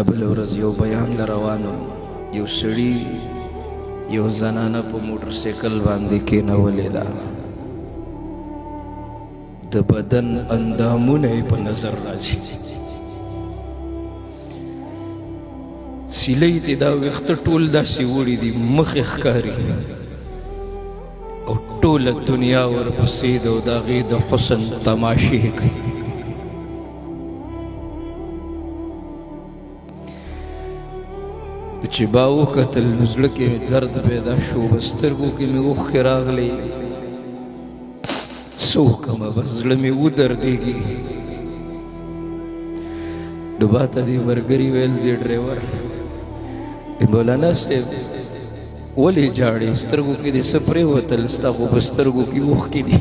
بل ورځ یو بیان لروانو یو سړي یو زنانه په موټر سایکل باندې کېنولې ده د بدن اندامونه یې په نظر راځي سیلۍ ته دا ویښته ټول داسې وړي دي مخ یې ښکاري او ټوله دنیا ورپسې ده او د هغې د حسن تماشې کوي چې با وکتل نو زړه کې مې درد پیدا شو په سترګو کې مې اوښکې راغلې څه وکړمه بس زړه مې ودردېږي نو ما ته دې ملګري ویل دې ډریور مولانا صاحب ولې جاړې سترګو کې دې څه پرېوتل ستا خو په سترګو کې اوښکې دي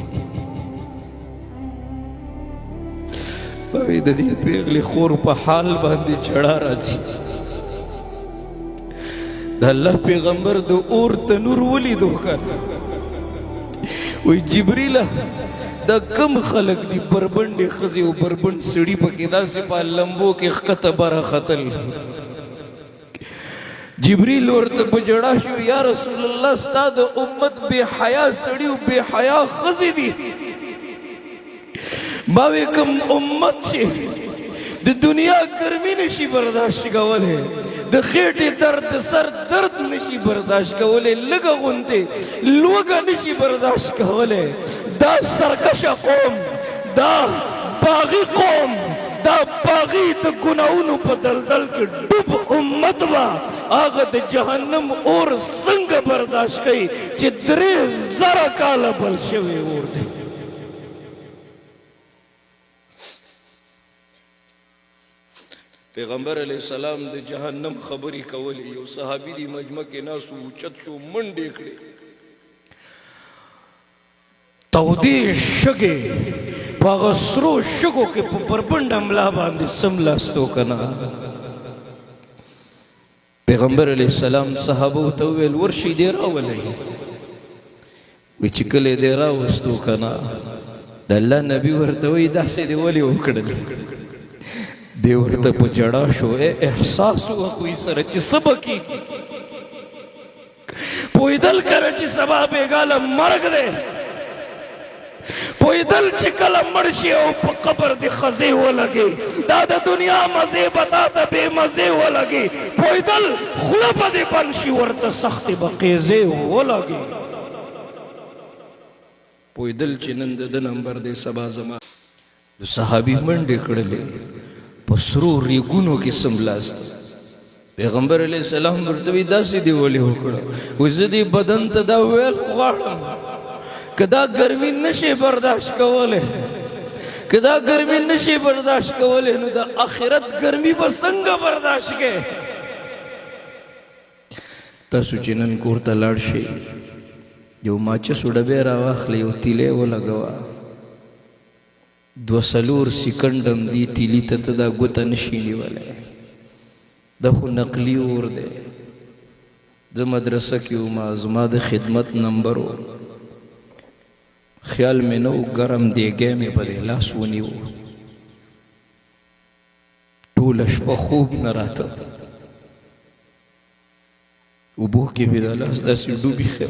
د دې پېغلې خور په حال باندې چړا راځي د الله پیغمبر د اور تنور ولیدو کنه وی جبریله دا کم خلق دي بربنډې ښځې او بربنډ سړي پکې داسې په لمبو کې ښکته بره ختل جبریل ورته په ژړا شو یا رسول الله ستا د امت بې حیا سړي او بې حیا ښځې دي ما وی کوم امت چې د دنیا ګرمي نشي برداشت کولی د خېټې درد د سر درد نشي برداشت کولی لږه غوندې لوږه نشي برداشت کولی دا سرکشه قوم دا باغي قوم دا باغي د ګناهونو په دلدل کې ډوب امت به هغه د جهنم اور څنګه برداشت کوي چې 3000 کاله بل شوی اور دی پیغمبر علیہ السلام د جهنم خبرې کولې یو صحابي دی مجمع کې ناسو اوچت شو منډې کړې تودې شګې په هغه سرو شګو کې په بربنډه ملا باندې سملاستو که نه پیغمبر علیہ السلام صحابو ته وویل ورشئ دې راولئ وی چې کله دې راوستو که نه د الله نبي ورته وایي داسې دې ولې وکړل دی ورته په جړا شو احساس وکوي سره چې څه به کېږي پوهېدل کله چې سبا بېګاله مرګ دی پوهېدل چې کله مړ شي او په قبر د خزې ولګي دا د دنیا مزې به تا ته بې مزې ولګي پوهېدل خوله به دې بند شي ورته سختې به قیزې ولګي پوهېدل چې نن د ده نمبر دی سبا زما د صحابي منډې کړلې په سرو ریګونو کې سملاست پیغمبر علیہ السلام ورته وی داسې دی ولې وکړه وایي زه دې بدن ته دا ویل غواړم که دا ګرمي نشي برداشت کولی که دا ګرمي نشي برداشت کولی نو د آخرت ګرمي به څنګه برداشت کې تاسو چې نن کور ته لاړ شئ یو ماچسو ډبې راواخلئ یو تیلی ولګوه 2 سیکنډم دی تیلی ته ته دا ګوته نشي نیولی دا خو نقلي اور دی زه مدرسه کې وم زما د خدمت نمبر و خیال مې نه و ګرم دیګی مې په دې لاس ونیو ټوله شپه خوب نه راته اوبو کې مې دا لاس داسې ډوبي ښه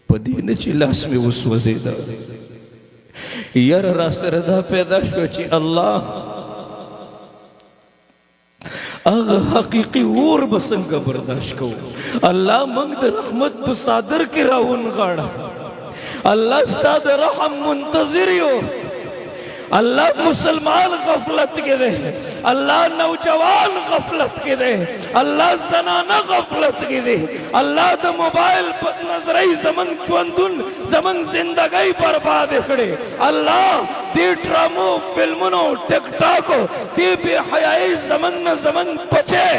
په دې نه چې لاس مې وسوځېده یاره را سره دا پیدا شو چې الله هغه حقیقي اور به څنګه برداشت کوو الله موږ د رحمت په صادر کې راونغاړه الله ستا د رحم منتظر یو الله مسلمان غفلت کې دی الله نوجوان غفلت کې دی الله زنانه غفلت کې دی الله د موبایل په نظرۍ زمونږ ژوندون زمونږ زندګۍ برباد کړې الله دې ډرامو فلمونو ټک ټاکو دې بې حیایي زمونږ نه زمونږ بچی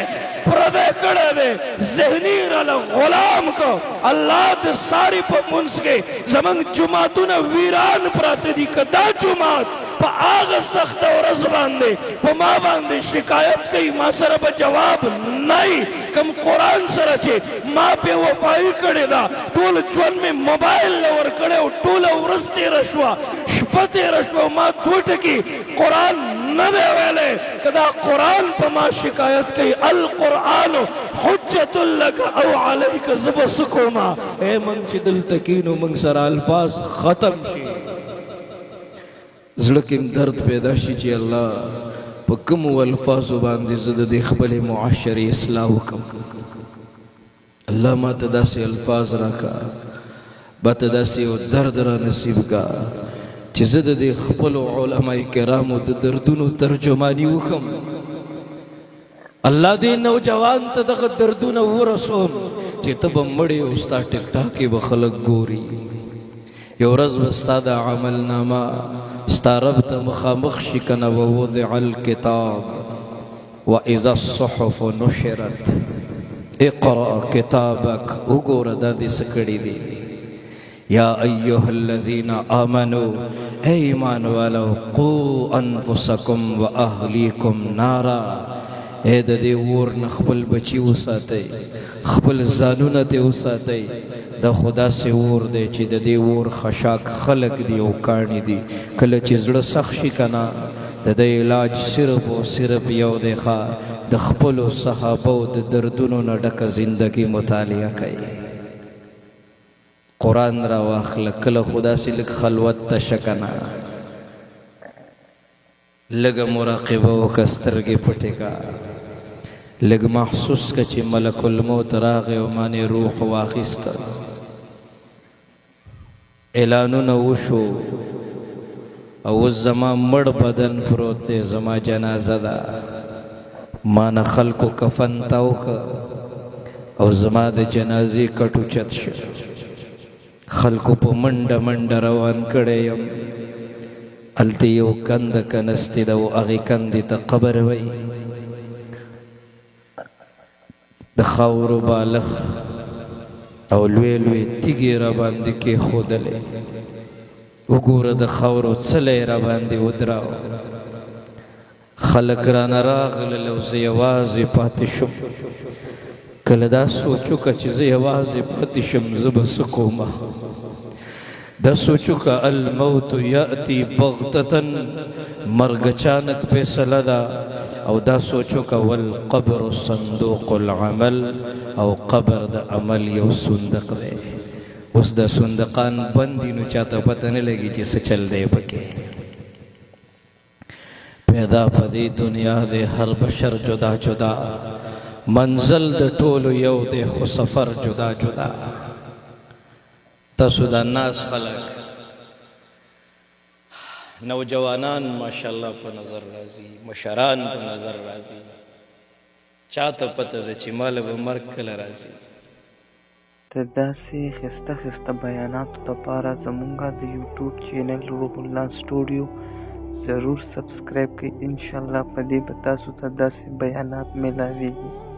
پردی کړی دی ذهني راله غلام کو الله د ساري په منځ کې زمونږ جوماتونه ویران پراته دي که دا جومات په هغه سخته ورځ باندې په ما باندې شکایت کوي ما سره به جواب نه کم قرآن سره چې ما بې وفایي کړې ده ټول ژوند مې موبایل له ورکړی او ټوله ورځ تېره شوه شپه تېره شوه ما 2 ټکي قرآن نه دی ویلی که دا قرآن په ما شکایت کوي القرآن حجت لک او علیک زه به څه کومه ای موږ چې دلته کینو موږ سره الفاظ ختم شي زړه کې درد پیدا شي چې الله په کومو الفاظو باندې زه د دې خپلې معاشرې اصلاح وکړم الله ما ته داسې الفاظ راکړه ما ته داسې یو درد را نصیب کړه چې زه د دې خپلو علما کرامو د دردونو ترجماني وکړم الله دې نوجوان ته دغه دردونه ورسوم چې ته به مړې او ستا ټیک ټاک کې به خلک ګوري یو ورځ به ستا د عملنامه ستا رب ته مخامخ شي که نه ووضع الکتاب واذا الصحف نشرت اقرأ کتابک وګوره دا دې څه کړي دي یا ایها الذین آمنوا اے ایمان والو قو انفسکم و اهلیکم نارا اے د دې اور نه خپل بچي وساتئ خپل ځانونه ترې وساتئ دا خو داسې اور دی چې د دې اور خشاک خلک دي او کاڼي دي کله چې زړه سخت شي که نه د دې علاج صرف او صرف یو دی ښه د خپلو صحابو د دردونو نه ډکه زندګي مطالعه کوي قرآن را واخله کله خو داسې لږ خلوت ته شه که نه لږه مراقبه وکړه سترګې پټې کړه لږ محسوس که چې ملک الموت راغی او مانې روح واخیسته اعلانونه وشو او اوس زما مړ بدن پروت دی زما جنازه ده ما نه خلکو کفن تاو که او زما د جنازې کټ اوچت شو خلکو په منډه منډه روان کړی یم هلته یو کنده کنستې ده او هغې کندې ته قبر وی د خاورو بالښ او لوی لوی تیږې را باندې کېښودلې وګوره د خاورو څلی را باندې ودراو خلک رانه راغلل او زه یوازې پاتې شم کله دا سوچ وکړه چې زه یوازې پاتې شم زه به څه کومه دا سوچ وکړه الموت یأتي بغتة مرګ اچانک فیصله ده او دا سوچ وکړه والقبر صندوق العمل او قبر د عمل یو صندوق دی اوس دا صندوقان بند دي نو چاته پته نه لګي چې څه چل دی پکې پیدا په دې دنیا دی هر بشر جدا جدا منزل د ټولو یو دی خو سفر جدا جدا تاسو دا ناس خلک نوجوانان ماشاءالله په نظر راځي مشران په نظر راځي چاته پته ده چې ماله به مرګ کله راځي د داسې ښایسته ښایسته بیاناتو دپاره زمونږ د یوټیوب چینل روح الله سټوډیو ضرور سبسکرایب کړئ انشاءالله په دې به تاسو ته داسې بیانات میلاویږي